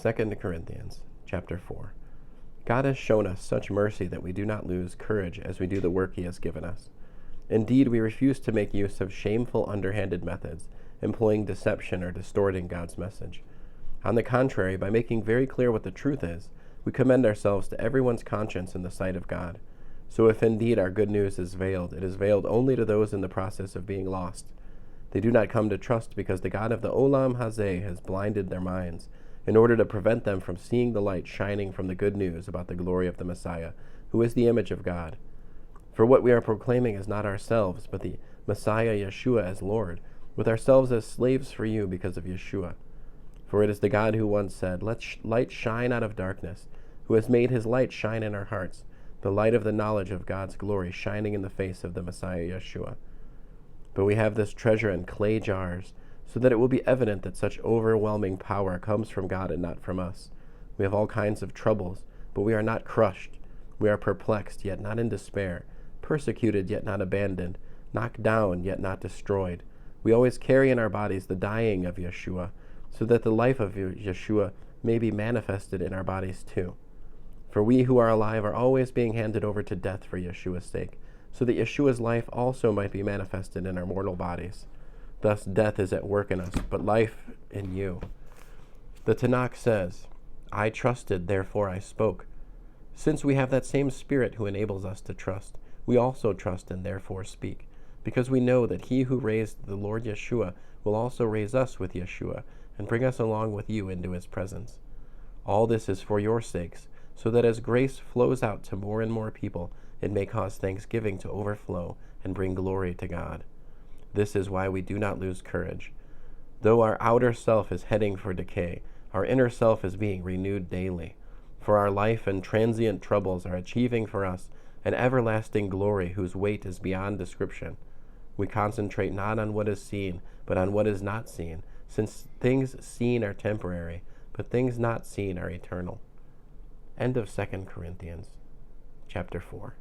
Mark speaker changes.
Speaker 1: 2 Corinthians chapter 4. God has shown us such mercy that we do not lose courage as we do the work he has given us. Indeed, we refuse to make use of shameful, underhanded methods, employing deception or distorting God's message. On the contrary, by making very clear what the truth is, we commend ourselves to everyone's conscience in the sight of God. So if indeed our good news is veiled, it is veiled only to those in the process of being lost. They do not come to trust because the God of the olam, hazeh, has blinded their minds, in order to prevent them from seeing the light shining from the good news about the glory of the Messiah, who is the image of God. For what we are proclaiming is not ourselves, but the Messiah Yeshua as Lord, with ourselves as slaves for you because of Yeshua. For it is the God who once said, "Let light shine out of darkness," who has made his light shine in our hearts, the light of the knowledge of God's glory shining in the face of the Messiah Yeshua. But we have this treasure in clay jars, so that it will be evident that such overwhelming power comes from God and not from us. We have all kinds of troubles, but we are not crushed. We are perplexed, yet not in despair, persecuted, yet not abandoned, knocked down, yet not destroyed. We always carry in our bodies the dying of Yeshua, so that the life of Yeshua may be manifested in our bodies too. For we who are alive are always being handed over to death for Yeshua's sake, so that Yeshua's life also might be manifested in our mortal bodies. Thus death is at work in us, but life in you. The Tanakh says, "I trusted, therefore I spoke." Since we have that same Spirit who enables us to trust, we also trust and therefore speak, because we know that he who raised the Lord Yeshua will also raise us with Yeshua and bring us along with you into his presence. All this is for your sakes, so that as grace flows out to more and more people, it may cause thanksgiving to overflow and bring glory to God. This is why we do not lose courage. Though our outer self is heading for decay, our inner self is being renewed daily. For our life and transient troubles are achieving for us an everlasting glory whose weight is beyond description. We concentrate not on what is seen, but on what is not seen, since things seen are temporary, but things not seen are eternal. End of 2 Corinthians chapter 4.